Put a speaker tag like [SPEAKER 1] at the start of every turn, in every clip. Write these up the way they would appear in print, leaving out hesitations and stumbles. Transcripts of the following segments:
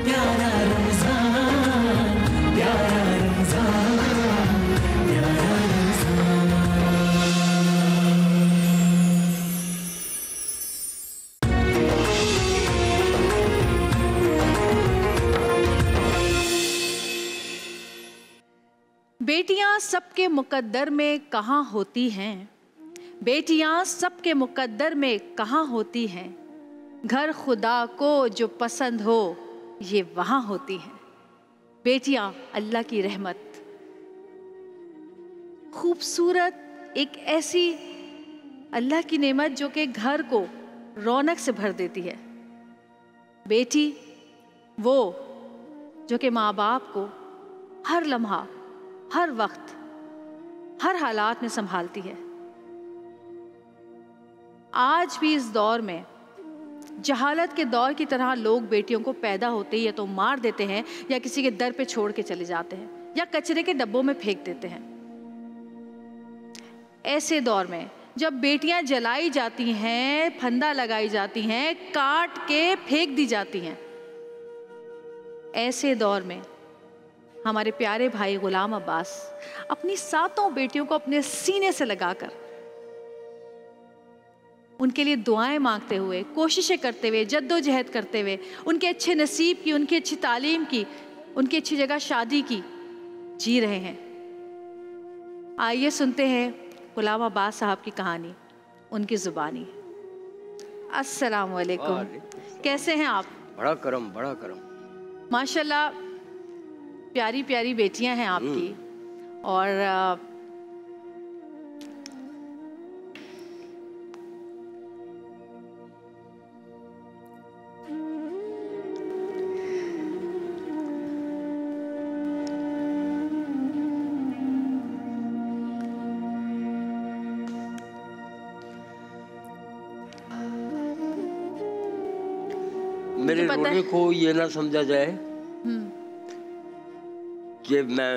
[SPEAKER 1] प्यारा रमजान, प्यारा रमजान, प्यारा रमजान।
[SPEAKER 2] बेटियां सबके मुकद्दर में कहाँ होती हैं, बेटियां सबके मुकद्दर में कहाँ होती हैं, घर खुदा को जो पसंद हो ये वहाँ होती हैं। बेटियां अल्लाह की रहमत, खूबसूरत एक ऐसी अल्लाह की नेमत जो कि घर को रौनक से भर देती है। बेटी वो जो कि माँ बाप को हर लम्हा, हर वक्त, हर हालात में संभालती है। आज भी इस दौर में, जहालत के दौर की तरह, लोग बेटियों को पैदा होते ही या तो मार देते हैं या किसी के दर पे छोड़ के चले जाते हैं या कचरे के डब्बों में फेंक देते हैं। ऐसे दौर में जब बेटियां जलाई जाती हैं, फंदा लगाई जाती हैं, काट के फेंक दी जाती हैं, ऐसे दौर में हमारे प्यारे भाई गुलाम अब्बास अपनी 7 बेटियों को अपने सीने से लगाकर उनके लिए दुआएं मांगते हुए, कोशिशें करते हुए, जद्दोजहद करते हुए, उनके अच्छे नसीब की, उनकी अच्छी तालीम की, उनकी अच्छी जगह शादी की जी रहे हैं। आइए सुनते हैं गुलाम अब्बास साहब की कहानी, उनकी जुबानी। अस्सलाम वालेकुम, कैसे हैं आप?
[SPEAKER 3] बड़ा करम, बड़ा करम।
[SPEAKER 2] माशाल्लाह, प्यारी प्यारी बेटियां हैं आपकी। और
[SPEAKER 3] मेरे रोने को ये ना समझा जाए कि मैं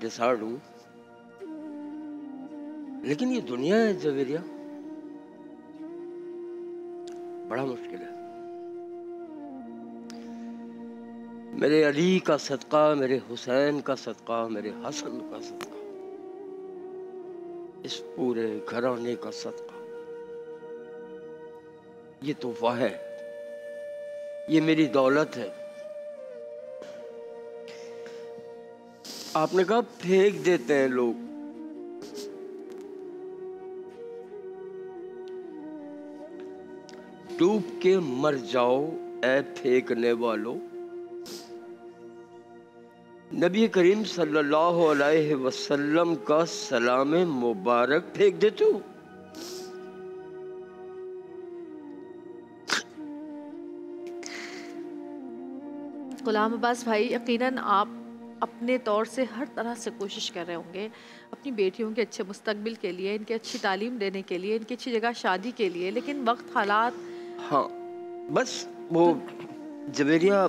[SPEAKER 3] डिसऑर्ड हूँ, लेकिन ये दुनिया है जवेरिया, बड़ा मुश्किल है। मेरे अली का सदका, मेरे हुसैन का सदका, मेरे हसन का सदका, इस पूरे घराने का सदका, ये तोहफा है, ये मेरी दौलत है। आपने कहा फेंक देते हैं लोग, डूब के मर जाओ ऐ फेंकने वालों। नबी करीम सल्लल्लाहु अलैहि वसल्लम का सलाम मुबारक फेंक देते हो।
[SPEAKER 2] गुलाम अब्बास भाई, यकीनन आप अपने तौर से हर तरह से कोशिश कर रहे होंगे अपनी बेटियों के अच्छे मुस्तकबिल के लिए, इनकी अच्छी तालीम देने के लिए, इनकी अच्छी जगह शादी के लिए, लेकिन वक्त, हालात।
[SPEAKER 3] हाँ, बस वो जवेरिया,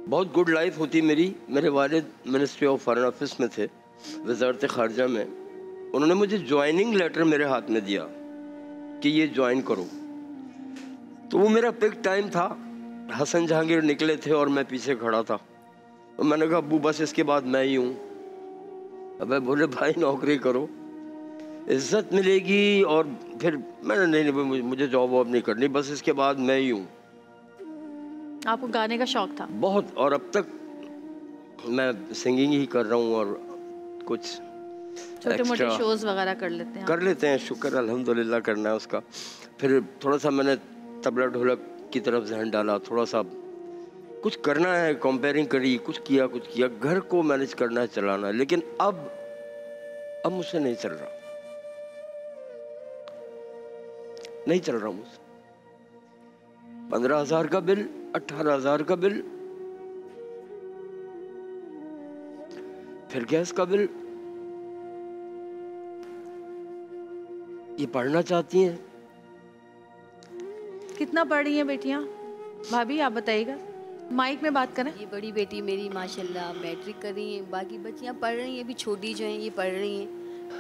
[SPEAKER 3] बहुत गुड लाइफ होती मेरी। मेरे वालिद मिनिस्ट्री ऑफ फॉरेन ऑफिस में थे, वजारत ख़ारजा में। उन्होंने मुझे ज्वाइनिंग लेटर मेरे हाथ में दिया कि ये ज्वाइन करो। तो वो मेरा पिक टाइम था, हसन जहांगीर निकले थे और मैं पीछे खड़ा था। और मैंने कहा अब्बू बस इसके बाद मैं ही हूँ। अब बोले भाई नौकरी करो, इज्जत मिलेगी। और फिर मैंने नहीं, मुझे जॉब वॉब नहीं करनी, बस इसके बाद मैं ही हूँ।
[SPEAKER 2] आपको गाने का शौक था? बहुत।
[SPEAKER 3] और अब तक मैं सिंगिंग ही कर रहा हूँ और कुछ
[SPEAKER 2] छोटे मोटे शोज वगैरह कर लेते हैं?
[SPEAKER 3] कर लेते हैं, शुक्र अल्हम्दुलिल्लाह करना है उसका। फिर थोड़ा सा मैंने तबला ढोलक की तरफ ध्यान डाला, थोड़ा सा कुछ करना है, कंपेयरिंग करी, कुछ किया, घर को मैनेज करना है, चलाना है। लेकिन अब मुझसे नहीं चल रहा, नहीं चल रहा मुझसे। 15,000 का बिल, 18,000 का बिल, फिर गैस का बिल। ये पढ़ना चाहती हैं।
[SPEAKER 2] कितना पढ़ रही हैं बेटियां? भाभी आप बताइएगा, माइक में बात करें।
[SPEAKER 4] ये बड़ी बेटी मेरी माशाल्लाह मैट्रिक कर रही है, बाकी बच्चियां पढ़ रही हैं, अभी छोटी जो हैं ये पढ़ रही हैं।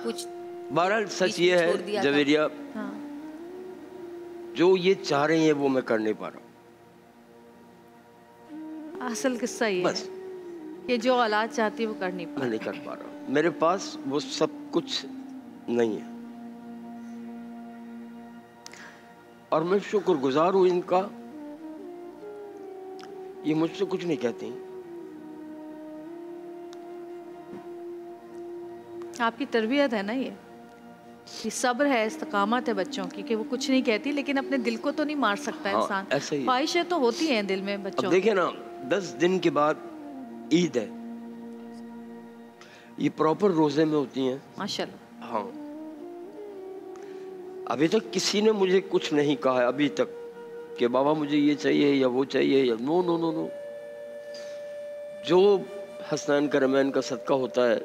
[SPEAKER 4] कुछ
[SPEAKER 3] बहरहाल सच ये है जवेरिया,
[SPEAKER 2] हाँ,
[SPEAKER 3] जो ये चाह रही हैं वो मैं कर नहीं पा रहा।
[SPEAKER 2] असल किस्सा ये
[SPEAKER 3] बस
[SPEAKER 2] है कि जो औलाद चाहती है वो कर नहीं पाती।
[SPEAKER 3] मैं नहीं कर पा रहा हूँ, मेरे पास वो सब कुछ नहीं है। और मैं शुक्रगुजार हूँ इनका, ये मुझसे कुछ नहीं कहती।
[SPEAKER 2] आपकी तरबियत है ना ये सब्र है, इस्तकामत है बच्चों की कि वो कुछ नहीं कहती, लेकिन अपने दिल को तो नहीं मार सकता
[SPEAKER 3] हाँ,
[SPEAKER 2] इंसान।
[SPEAKER 3] ऐसे ही।
[SPEAKER 2] ख्वाहिशें तो होती हैं दिल में बच्चों
[SPEAKER 3] अब
[SPEAKER 2] की।
[SPEAKER 3] देखिए ना, 10 दिन के बाद ईद है, ये प्रॉपर रोजे में होती हैं।
[SPEAKER 2] माशाल्लाह।
[SPEAKER 3] हाँ, अभी तक किसी ने मुझे कुछ नहीं कहा है अभी तक कि बाबा मुझे ये चाहिए या वो चाहिए या नो नो नो नो। जो हसनैन करमैन का सदका होता है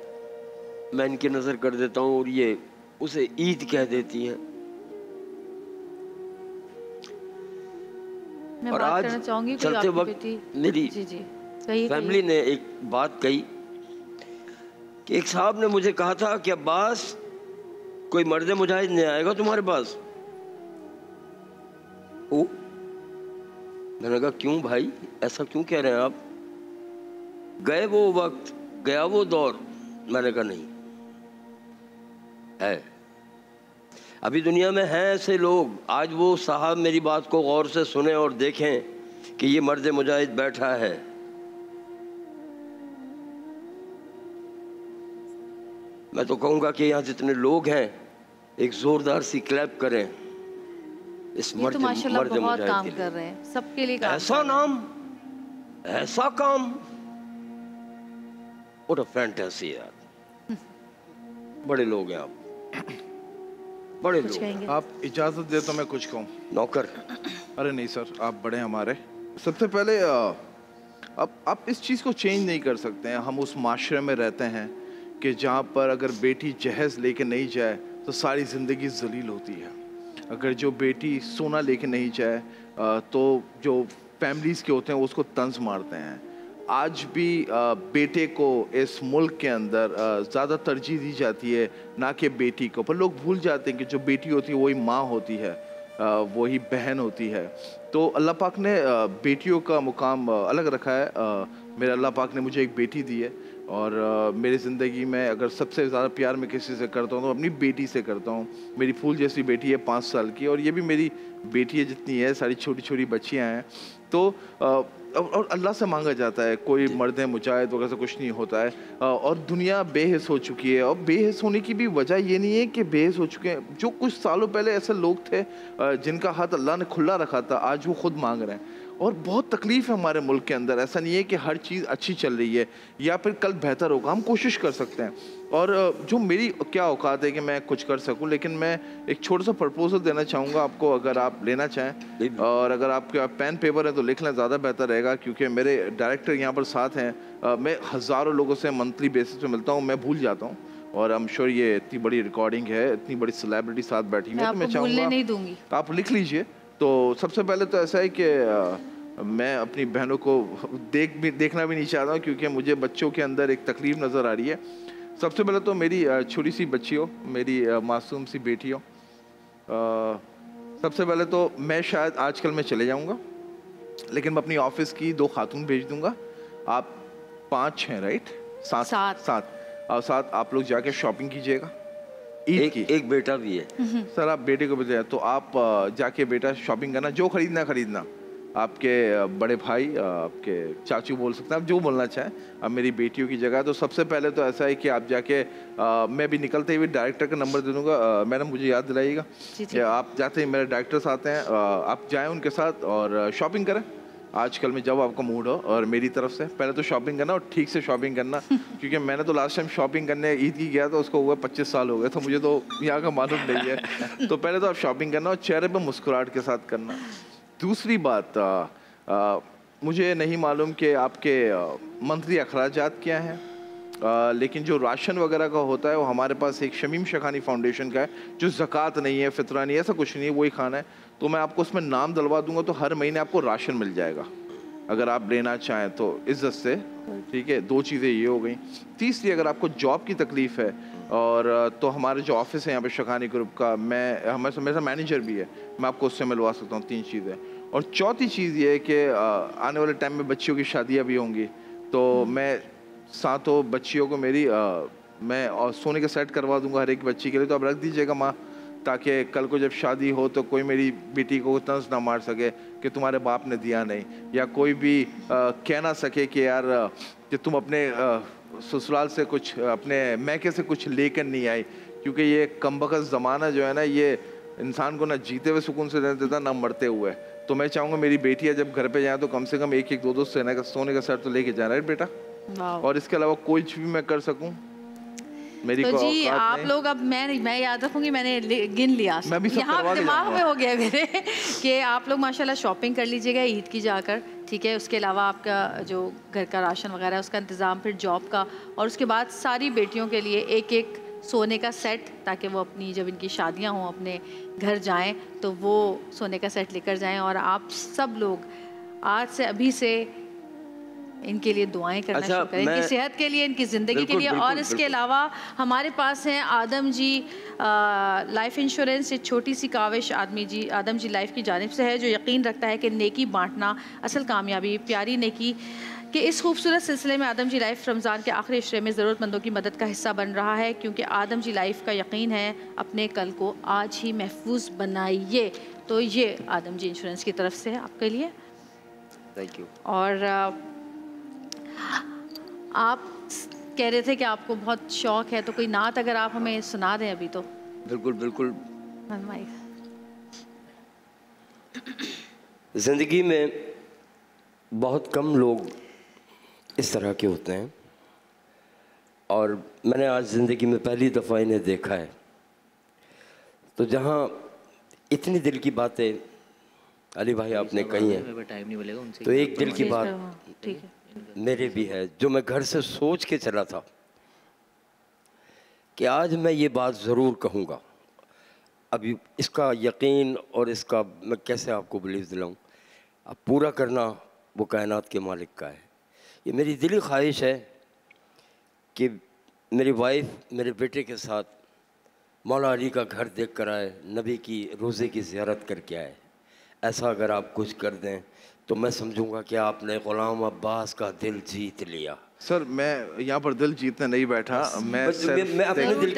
[SPEAKER 3] मैं इनकी नजर कर देता हूँ और ये उसे ईद कह देती हैं।
[SPEAKER 2] मैं
[SPEAKER 3] और
[SPEAKER 2] बात
[SPEAKER 3] आज
[SPEAKER 2] करना चाहूंगी कोई
[SPEAKER 3] चलते
[SPEAKER 2] आपकी
[SPEAKER 3] वक्त
[SPEAKER 2] बेटी।
[SPEAKER 3] मेरी
[SPEAKER 2] जी जी कहिए
[SPEAKER 3] फैमिली ने एक बात कही कि एक साहब ने मुझे कहा था कि अब्बास कोई मर्द मुजाहिद नहीं आएगा तुम्हारे पास। ओ, मैंने कहा क्यों भाई, ऐसा क्यों कह रहे हैं आप? गए वो वक्त, गया वो दौर। मैंने कहा नहीं है, अभी दुनिया में हैं ऐसे लोग। आज वो साहब मेरी बात को गौर से सुने और देखें कि ये मर्द मुजाहिद बैठा है। मैं तो कहूँगा कि यहाँ जितने लोग हैं एक जोरदार सी क्लैप करें इस
[SPEAKER 2] ये
[SPEAKER 3] मर्द
[SPEAKER 2] तो माशाल्लाह
[SPEAKER 3] मर्द
[SPEAKER 2] बहुत
[SPEAKER 3] मुजाहिद
[SPEAKER 2] काम
[SPEAKER 3] के लिए।
[SPEAKER 2] कर रहे हैं, सबके लिए काम
[SPEAKER 3] ऐसा
[SPEAKER 2] कर रहे हैं।
[SPEAKER 3] नाम, ऐसा काम, व्हाट अ फैंटेसी यार। बड़े लोग हैं आप, बड़े
[SPEAKER 2] कुछ
[SPEAKER 3] लोग हैं।
[SPEAKER 2] कहेंगे?
[SPEAKER 5] आप इजाज़त दे तो मैं कुछ कहूँ?
[SPEAKER 3] नौकर।
[SPEAKER 5] अरे नहीं सर, आप बड़े हमारे। सबसे पहले अब आप इस चीज़ को चेंज नहीं कर सकते हैं। हम उस माशरे में रहते हैं कि जहाँ पर अगर बेटी जहेज़ लेके नहीं जाए तो सारी ज़िंदगी जलील होती है। अगर जो बेटी सोना लेके नहीं जाए तो जो फैमिलीज़ के होते हैं उसको तंज मारते हैं। आज भी बेटे को इस मुल्क के अंदर ज़्यादा तरजीह दी जाती है ना कि बेटी को, पर लोग भूल जाते हैं कि जो बेटी होती है वही माँ होती है, वही बहन होती है। तो अल्लाह पाक ने बेटियों का मुकाम अलग रखा है। मेरे अल्लाह पाक ने मुझे एक बेटी दी है और मेरी ज़िंदगी में अगर सबसे ज़्यादा प्यार मैं किसी से करता हूँ तो अपनी बेटी से करता हूँ। मेरी फूल जैसी बेटी है 5 साल की, और ये भी मेरी बेटी है जितनी है, सारी छोटी छोटी बच्चियाँ हैं। तो और अल्लाह से मांगा जाता है, कोई मर्द मुजाहिद वगैरह से कुछ नहीं होता है। और दुनिया बेहिस हो चुकी है, और बेहिस होने की भी वजह ये नहीं है कि बेहिस हो चुके हैं। जो कुछ सालों पहले ऐसे लोग थे जिनका हाथ अल्लाह ने खुला रखा था, आज वो खुद मांग रहे हैं। और बहुत तकलीफ़ है हमारे मुल्क के अंदर। ऐसा नहीं है कि हर चीज़ अच्छी चल रही है या फिर कल बेहतर होगा, हम कोशिश कर सकते हैं। और जो मेरी क्या औकात है कि मैं कुछ कर सकूं, लेकिन मैं एक छोटा सा प्रपोजल देना चाहूँगा आपको, अगर आप लेना चाहें। और अगर आपके पेन पेपर है तो लिख लें, ज़्यादा बेहतर रहेगा, क्योंकि मेरे डायरेक्टर यहाँ पर साथ हैं। मैं हज़ारों लोगों से मंथली बेसिस पे मिलता हूँ, मैं भूल जाता हूँ। और आई एम श्योर ये इतनी बड़ी रिकॉर्डिंग है, इतनी बड़ी सेलिब्रिटी साथ बैठी है, तो मैं चाहूँगा
[SPEAKER 2] नहीं दूंगी,
[SPEAKER 5] आप लिख लीजिए। तो सबसे पहले तो ऐसा है कि मैं अपनी बहनों को देखना भी नहीं चाहता हूँ, क्योंकि मुझे बच्चों के अंदर एक तकलीफ़ नज़र आ रही है। सबसे पहले तो मेरी छोटी सी बच्चियों, मेरी मासूम सी बेटियों, सबसे पहले तो मैं शायद आजकल मैं चले जाऊँगा, लेकिन मैं अपनी ऑफिस की 2 खातून भेज दूँगा। आप 5 हैं राइट? 7 आप लोग जाके शॉपिंग कीजिएगा ईद की।
[SPEAKER 3] एक बेटा भी है
[SPEAKER 5] सर, आप बेटे को भेजें तो आप जाके बेटा शॉपिंग करना, जो खरीदना आपके बड़े भाई, आपके चाचू बोल सकते हैं, आप जो बोलना चाहें। अब मेरी बेटियों की जगह तो सबसे पहले तो ऐसा है कि आप जाके मैं भी निकलते हुए डायरेक्टर का नंबर दे दूँगा। मैडम मुझे याद दिलाइएगा, आप जाते ही मेरे डायरेक्टर्स आते हैं, आप जाएँ उनके साथ और शॉपिंग करें आजकल में जब आपका मूड हो। और मेरी तरफ से पहले तो शॉपिंग करना, और ठीक से शॉपिंग करना, क्योंकि मैंने तो लास्ट टाइम शॉपिंग करने ईद की गया तो उसको हुआ 25 साल हो गए, तो मुझे तो यहाँ का मालूम नहीं है। तो पहले तो आप शॉपिंग करना और चेहरे पर मुस्कुराहट के साथ करना। दूसरी बात, मुझे नहीं मालूम कि आपके मंथली अखराजात क्या हैं, लेकिन जो राशन वगैरह का होता है वो हमारे पास एक शमीम शखानी फाउंडेशन का है, जो ज़कात नहीं है, फितरा नहीं है, ऐसा कुछ नहीं है, वही खाना है। तो मैं आपको उसमें नाम डलवा दूंगा, तो हर महीने आपको राशन मिल जाएगा अगर आप लेना चाहें तो इज्जत से, ठीक है। 2 चीज़ें ये हो गई। तीसरी, अगर आपको जॉब की तकलीफ़ है और तो हमारे जो ऑफिस है यहाँ पे शखानी ग्रुप का, मेरा मैनेजर भी है, मैं आपको उससे मिलवा सकता हूँ। 3 चीज़ें। और चौथी चीज़ ये है कि आने वाले टाइम में बच्चियों की शादियाँ भी होंगी, तो मैं सातों बच्चियों को मेरी मैं और सोने का सेट करवा दूंगा हर एक बच्ची के लिए, तो आप रख दीजिएगा माँ, ताकि कल को जब शादी हो तो कोई मेरी बेटी को तंज ना मार सके कि तुम्हारे बाप ने दिया नहीं, या कोई भी कह ना सके कि यार कि तुम अपने ससुराल से कुछ, अपने मैके से कुछ लेकर नहीं आई, क्योंकि ये कमबख्त ज़माना जो है ना, ये इंसान को ना जीते हुए सुकून से रहने देता ना मरते हुए। तो मैं चाहूँगा मेरी बेटियाँ जब घर पे जाएँ तो कम से कम एक एक दो दो सोने का सेट तो लेके जाना है बेटा, और इसके अलावा कोई भी मैं कर सकूं मेरी
[SPEAKER 2] तो
[SPEAKER 5] को
[SPEAKER 2] जी आप
[SPEAKER 5] नहीं।
[SPEAKER 2] लोग, अब मैं याद रखूंगी, मैंने गिन लिया,
[SPEAKER 5] मैं भी सब
[SPEAKER 2] यहाँ
[SPEAKER 5] करवा के
[SPEAKER 2] दिमाग
[SPEAKER 5] जाऊंगा।
[SPEAKER 2] में हो गया मेरे कि आप लोग माशाल्लाह शॉपिंग कर लीजिएगा ईद की जाकर, ठीक है। उसके अलावा आपका जो घर का राशन वगैरह है उसका इंतज़ाम, फिर जॉब का, और उसके बाद सारी बेटियों के लिए एक एक सोने का सेट, ताकि वो अपनी जब इनकी शादियां हों अपने घर जाएं तो वो सोने का सेट लेकर जाएं। और आप सब लोग आज से अभी से इनके लिए दुआएं करना
[SPEAKER 3] अच्छा,
[SPEAKER 2] शुरू करें, इनकी सेहत के लिए, इनकी ज़िंदगी के लिए। और इसके अलावा हमारे पास हैं आदम जी लाइफ इंश्योरेंस, एक छोटी सी काविश आदम जी लाइफ की जानिब से है, जो यकीन रखता है कि नेकी बांटना असल कामयाबी, प्यारी नेकी कि इस खूबसूरत सिलसिले में आदम जी लाइफ रमज़ान के आखिरी इशरे में ज़रूरतमंदों की मदद का हिस्सा बन रहा है, क्योंकि आदम जी लाइफ का यकीन है अपने कल को आज ही महफूज बनाइए। तो ये आदम जी इंश्योरेंस की तरफ से है आपके लिए।
[SPEAKER 3] Thank you.
[SPEAKER 2] और आप कह रहे थे कि आपको बहुत शौक है, तो कोई नात अगर आप हमें सुना दें अभी तो।
[SPEAKER 3] बिल्कुल बिल्कुल।
[SPEAKER 2] फरमाइए।
[SPEAKER 3] ज़िंदगी में बहुत कम लोग इस तरह के होते हैं, और मैंने आज ज़िंदगी में पहली दफ़ा इन्हें देखा है। तो जहाँ इतनी दिल की बातें अली भाई आपने कही हैं,
[SPEAKER 6] टाइम नहीं मिलेगा उनसे,
[SPEAKER 3] तो एक दिल की बात
[SPEAKER 2] ठीक है।
[SPEAKER 3] मेरे भी है, जो मैं घर से सोच के चला था कि आज मैं ये बात ज़रूर कहूँगा। अभी इसका यकीन और इसका मैं कैसे आपको बिलीव दिलाऊँ, अब पूरा करना वो कायनात के मालिक का है। ये मेरी दिली ख्वाहिश है कि मेरी वाइफ मेरे बेटे के साथ मौला अली का घर देख कर आए, नबी की रोज़े की ज़ियारत करके आए। ऐसा अगर आप कुछ कर दें तो मैं समझूंगा कि आपने गुलाम अब्बास का दिल जीत लिया।
[SPEAKER 5] सर मैं यहाँ पर दिल जीतने नहीं बैठा, मैं
[SPEAKER 3] अपने दिल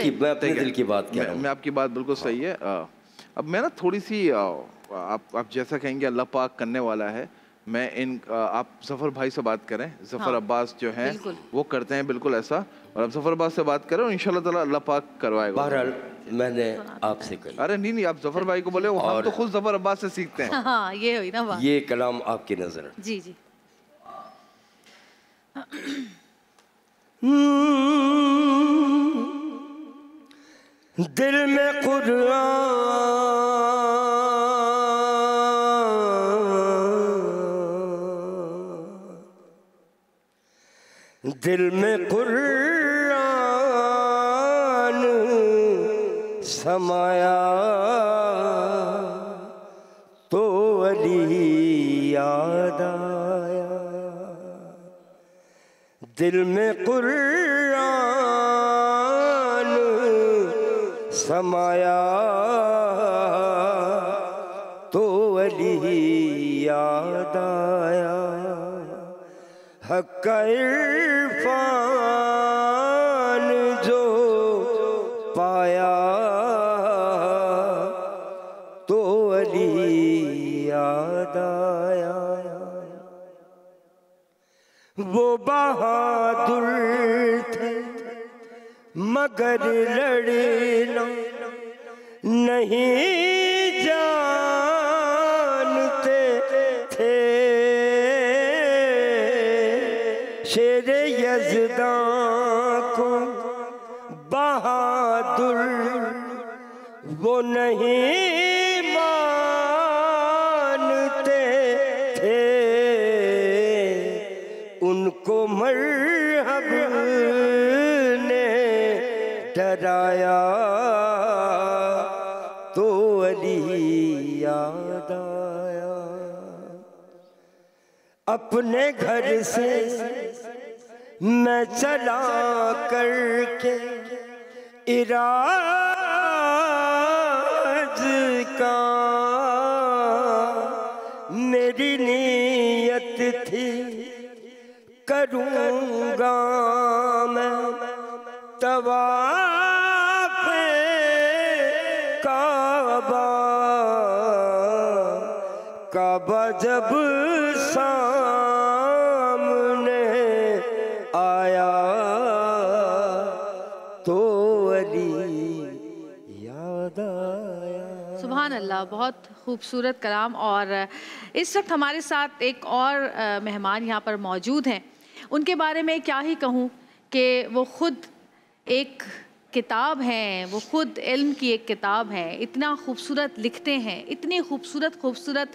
[SPEAKER 3] की बात कह रहा हूँ।
[SPEAKER 5] मैं आपकी बात बिल्कुल सही है। अब मैं ना थोड़ी सी आप जैसा कहेंगे अल्लाह पाक करने वाला है। मैं आप जफ़र भाई से बात करें, जफ़र अब्बास जो हैं वो करते हैं बिल्कुल ऐसा, और आप जफ़र अब्बास से बात करें और इंशाल्लाह ताला अल्लाह पाक करवाएगा।
[SPEAKER 3] बहरहाल मैंने आपसे कही।
[SPEAKER 5] अरे नहीं आप जफ़र भाई को बोले, हम तो खुद जफ़र अब्बास से सीखते हैं।
[SPEAKER 2] हाँ ये हुई ना बात।
[SPEAKER 3] ये कलाम आपकी नजर।
[SPEAKER 2] जी जी।
[SPEAKER 3] दिल में दिल में कुरान समाया तो अली याद आया। दिल में कुरान समाया तो अली याद आया। हक़ इरफान जो पाया तो अली याद आया। वो बहादुर थे मगर लड़ना नहीं जानते थे। शेर यज़दां को बहादुर वो नहीं मानते थे। उनको मरहब ने डराया तो अली याद आया। अपने घर से मैं चला करके इराज का
[SPEAKER 6] थी करूँगा मैं तवाफ़ काबा, काबा जब सामने आया तो अली याद आया।
[SPEAKER 2] सुभान अल्लाह, बहुत खूबसूरत कलाम। और इस वक्त हमारे साथ एक और मेहमान यहाँ पर मौजूद हैं। उनके बारे में क्या ही कहूँ कि वो खुद एक किताब हैं, वो खुद इल्म की एक किताब है। इतना खूबसूरत लिखते हैं, इतनी खूबसूरत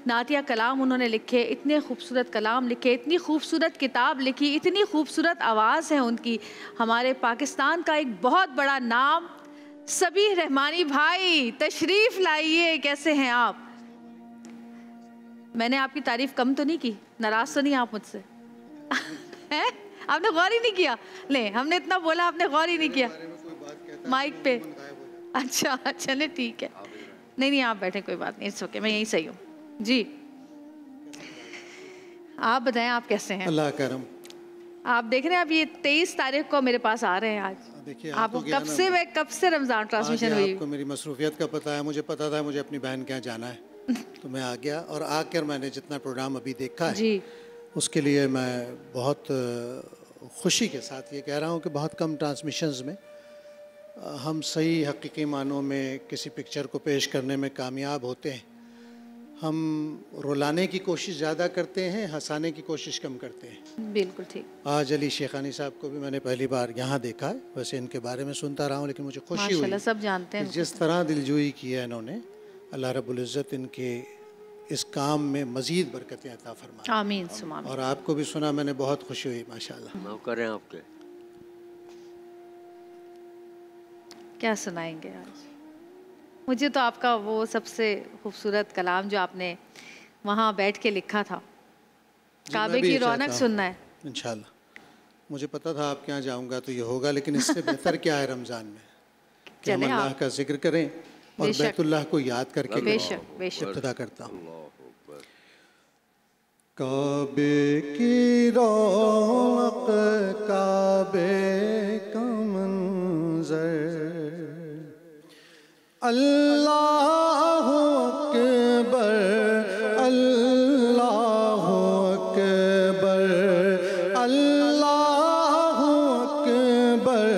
[SPEAKER 2] नातिया कलाम उन्होंने लिखे, इतने खूबसूरत कलाम लिखे, इतनी खूबसूरत किताब लिखी, इतनी खूबसूरत आवाज़ है उनकी। हमारे पाकिस्तान का एक बहुत बड़ा नाम सबीह रहमानी भाई, तशरीफ़ लाइए। कैसे हैं आप? मैंने आपकी तारीफ़ कम तो नहीं की? नाराज़ तो नहीं आप मुझसे? हैं? आपने गौर ही नहीं किया? ले, हमने इतना बोला, आपने गौर ही नहीं किया माइक पे। अच्छा, चले ठीक है। नहीं, आप बैठे, कोई बात नहीं, इट्स ओके, मैं यहीं सही हूँ जी। आप बताएं, आप कैसे हैं?
[SPEAKER 7] अल्लाह करम।
[SPEAKER 2] आप देख रहे हैं, अब ये 23 तारीख को मेरे पास आ रहे हैं आज।
[SPEAKER 7] देखिए,
[SPEAKER 2] आपको कब से रमज़ान ट्रांसमिशन हुई?
[SPEAKER 7] आपको मेरी मसरूफियत का पता है, मुझे पता था मुझे अपनी बहन के यहाँ जाना है तो मैं आ गया। और आकर मैंने जितना प्रोग्राम अभी देखा है
[SPEAKER 2] जी,
[SPEAKER 7] उसके लिए मैं बहुत खुशी के साथ ये कह रहा हूँ कि बहुत कम ट्रांसमिशंस में हम सही हकीकी मानों में किसी पिक्चर को पेश करने में कामयाब होते हैं। हम रुलाने की कोशिश ज़्यादा करते हैं, हंसाने की कोशिश कम करते हैं।
[SPEAKER 2] बिल्कुल ठीक।
[SPEAKER 7] आज अली शेखानी साहब को भी मैंने पहली बार यहाँ देखा है, वैसे इनके बारे में सुनता रहा हूँ, लेकिन मुझे खुशी हुई
[SPEAKER 2] माशाल्लाह, सब जानते हैं
[SPEAKER 7] कि जिस तरह दिलजोई की है इन्होंने, अल्लाह रब्बुल इज़्ज़त इनके इस काम में मज़ीद बरकतें अता फरमाए।
[SPEAKER 2] आमीन सुमा आमीन।
[SPEAKER 7] और आपको भी सुना मैंने, बहुत खुशी हुई माशाल्लाह।
[SPEAKER 3] माफ़ करें आपके।
[SPEAKER 2] क्या सुनाएंगे आज? मुझे तो आपका वो सबसे खूबसूरत कलाम जो आपने वहाँ बैठ के लिखा था, काबे की रौनक सुनना है
[SPEAKER 7] इंशाल्लाह। मुझे पता था आपके यहाँ जाऊँगा तो ये होगा, लेकिन इससे बेहतर क्या है रमज़ान में कि हम अल्लाह का जिक्र करें और बैतुल्लाह को याद करके इब्तिदा करता हूँ। काबे की रौनक, काबे का मंज़र, अल्लाहु अकबर, अल्लाहु अकबर, अल्लाहु अकबर,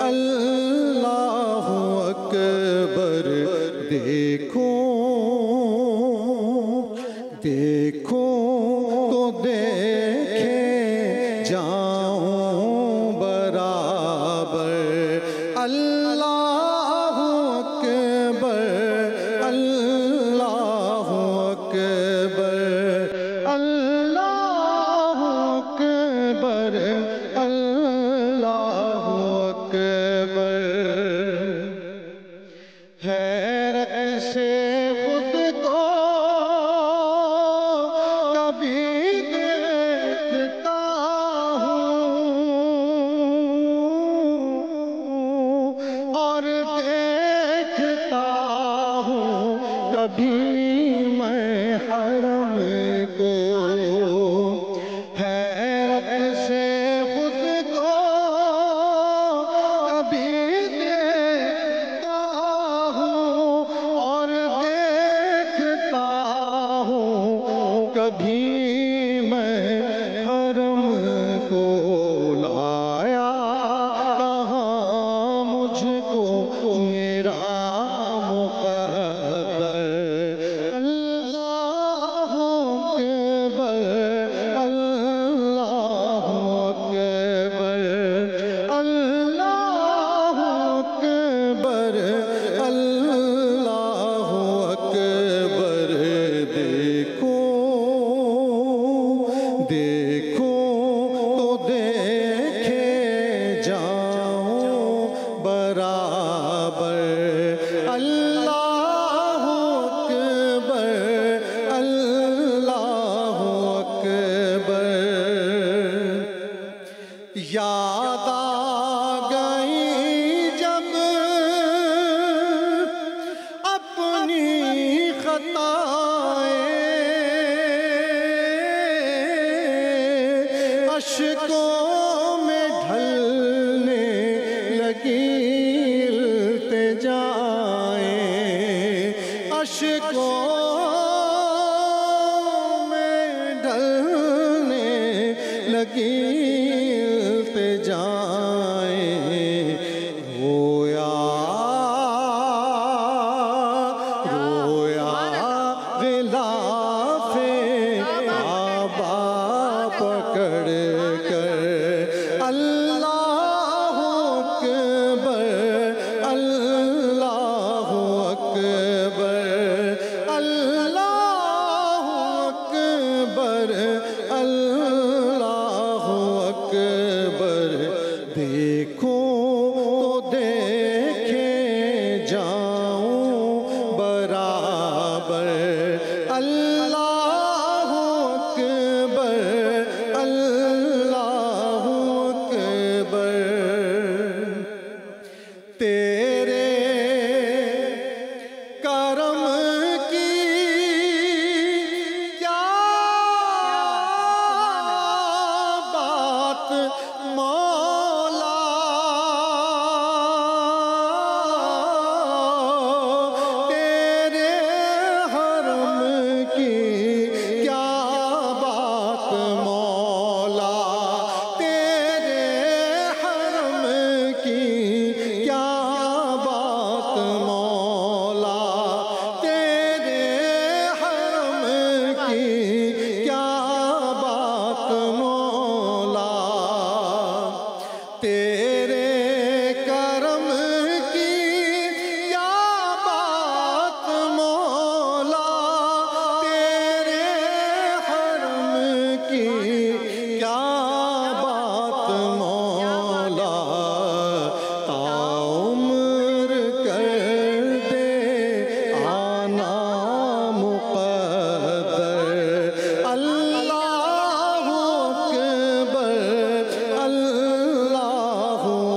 [SPEAKER 7] अल्लाहु अकबर। देखो देखो तो देखे जाऊं बराबर, अल्लाहु अकबर, अल्लाहु अकबर, अल्लाहु अकबर, अल्लाहु अकबर। हैरत से खुद को कभी देखता हूँ और देखता हूँ कभी मैं हरम को। हैरत से खुद को कभी देखता हूँ और देखता हूँ कभी मैं हरम को। लाया कहाँ मुझको मेरा मुक़द्दर, अल्लाहु अकबर, अल्लाहु अकबर, अल्लाहु अकबर, अल्लाहु अकबर। देखो देखो तो देखे जाऊं बराबर, अल्लाहु अकबर, अल्लाहु अकबर। याद आ गई जब अपनी खताएं, अश्कों में ढलने लगी इल्तिजाएं, अश्कों में ढलने लगी इल्तिजाएं, रोया रोया गिलाफे आबा पकड़ कर, अल्लाह अकबर अल्लाह अकबर अल्लाह अकबर अल्लाह अकबर, देखो तो देखे जाऊं बराबर, अल्लाह अकबर अल्लाह अकबर, तेरे करम की क्या बात मौला, तेरे हरम की क्या बात मौला, तेरे हरम की क्या बात मौला, तेरे हरम की क्या बात मौला, तेरे करम की क्या बात मौला, तेरे हरम की क्या बात मौला, ताउम्र कर दे आना मुक़द्दर, अल्लाह अकबर अल्लाह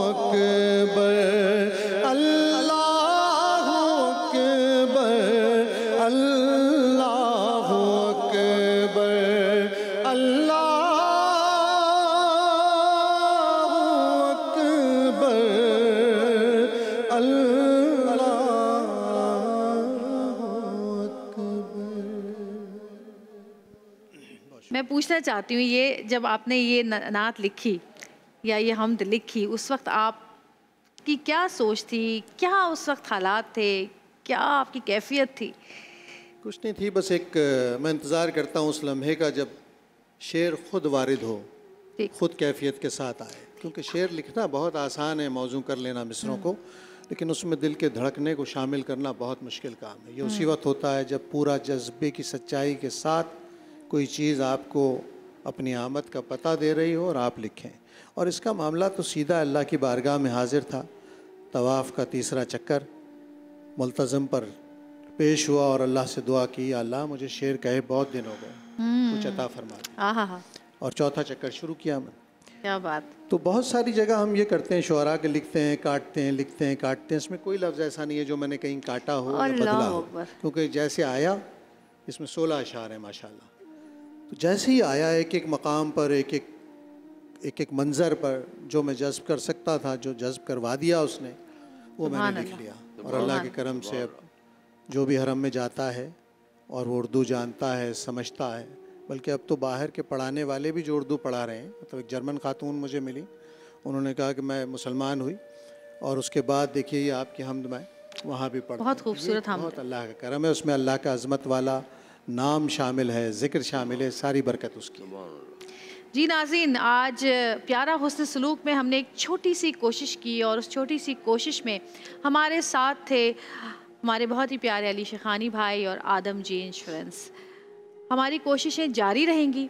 [SPEAKER 7] अकबर अल्लाह अकबर अल्लाह अकबर अल्लाह अकबर
[SPEAKER 2] मैं पूछना चाहती हूँ, ये जब आपने ये नात लिखी या ये हमद लिखी, उस वक्त आपकी क्या सोच थी, क्या उस वक्त हालात थे, क्या आपकी कैफियत थी?
[SPEAKER 7] कुछ नहीं थी, बस एक मैं इंतज़ार करता हूँ उस लम्हे का जब शेर खुद वारिद हो,
[SPEAKER 2] ठीक।
[SPEAKER 7] खुद कैफियत के साथ आए, क्योंकि शेर लिखना बहुत आसान है, मौजू कर लेना मिसरों को, लेकिन उसमें दिल के धड़कने को शामिल करना बहुत मुश्किल काम है। ये उसी वक्त होता है जब पूरा जज्बे की सच्चाई के साथ कोई चीज़ आपको अपनी आमद का पता दे रही हो और आप लिखें। और इसका मामला तो सीधा अल्लाह की बारगाह में हाजिर था। तवाफ़ का तीसरा चक्कर मुल्तज़म पर पेश हुआ और अल्लाह से दुआ की, अल्लाह मुझे शेर कहे बहुत दिन हो गए, कुछ अता फरमा दे। और चौथा चक्कर शुरू किया मैं।
[SPEAKER 2] क्या बात।
[SPEAKER 7] तो बहुत सारी जगह हम ये करते हैं, शुअरा के लिखते हैं, काटते हैं, लिखते हैं, काटते हैं, इसमें कोई लफ्ज़ ऐसा नहीं है जो मैंने कहीं काटा हो या बदला हो, क्योंकि जैसे आया, इसमें 16 अशार हैं माशाल्लाह। तो जैसे ही आया एक एक मकाम पर, एक एक मंज़र पर जो मैं जज्ब कर सकता था, जो जज्ब करवा दिया उसने, वो मैंने लिख लिया। और अल्लाह के करम से अब जो भी हरम में जाता है और वो उर्दू जानता है, समझता है, बल्कि अब तो बाहर के पढ़ाने वाले भी जो उर्दू पढ़ा रहे हैं, मतलब एक जर्मन खातून मुझे मिली, उन्होंने कहा कि मैं मुसलमान हुई और उसके बाद देखिए ये आपकी हमद मैं वहाँ भी पढ़ता हूँ।
[SPEAKER 2] बहुत खूबसूरत हमद,
[SPEAKER 7] बहुत अल्लाह का करम है, उसमें अल्लाह का अज़मत वाला नाम शामिल है, ज़िक्र शामिल है, सारी बरकत उसकी।
[SPEAKER 2] जी नाज़रीन, आज प्यारा हुस्न सलूक में हमने एक छोटी सी कोशिश की और उस छोटी सी कोशिश में हमारे साथ थे हमारे बहुत ही प्यारे अली शेखानी भाई और आदम जी इंश्योरेंस। हमारी कोशिशें जारी रहेंगी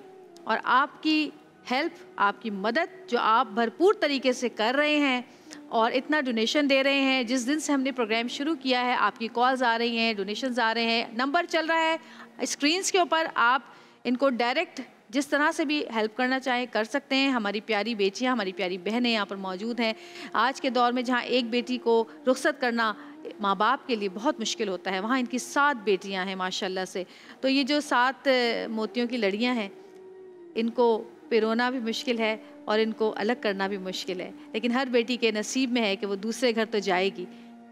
[SPEAKER 2] और आपकी हेल्प, आपकी मदद जो आप भरपूर तरीके से कर रहे हैं और इतना डोनेशन दे रहे हैं, जिस दिन से हमने प्रोग्राम शुरू किया है आपकी कॉल्स आ रही हैं, डोनेशंस आ रहे हैं, नंबर चल रहा है स्क्रीन्स के ऊपर, आप इनको डायरेक्ट जिस तरह से भी हेल्प करना चाहें कर सकते हैं। हमारी प्यारी बेटियां, हमारी प्यारी बहनें यहाँ पर मौजूद हैं। आज के दौर में जहाँ एक बेटी को रुखसत करना माँ बाप के लिए बहुत मुश्किल होता है, वहाँ इनकी 7 बेटियां हैं माशाल्लाह से। तो ये जो 7 मोतियों की लड़ियाँ हैं, इनको पिरोना भी मुश्किल है और इनको अलग करना भी मुश्किल है, लेकिन हर बेटी के नसीब में है कि वो दूसरे घर तो जाएगी।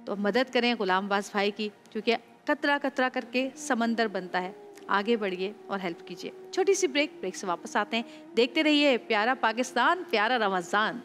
[SPEAKER 2] तो मदद करें गुलामबाज भाई की, क्योंकि कतरा कतरा करके समंदर बनता है। आगे बढ़िए और हेल्प कीजिए। छोटी सी ब्रेक से वापस आते हैं। देखते रहिए प्यारा पाकिस्तान, प्यारा रमज़ान।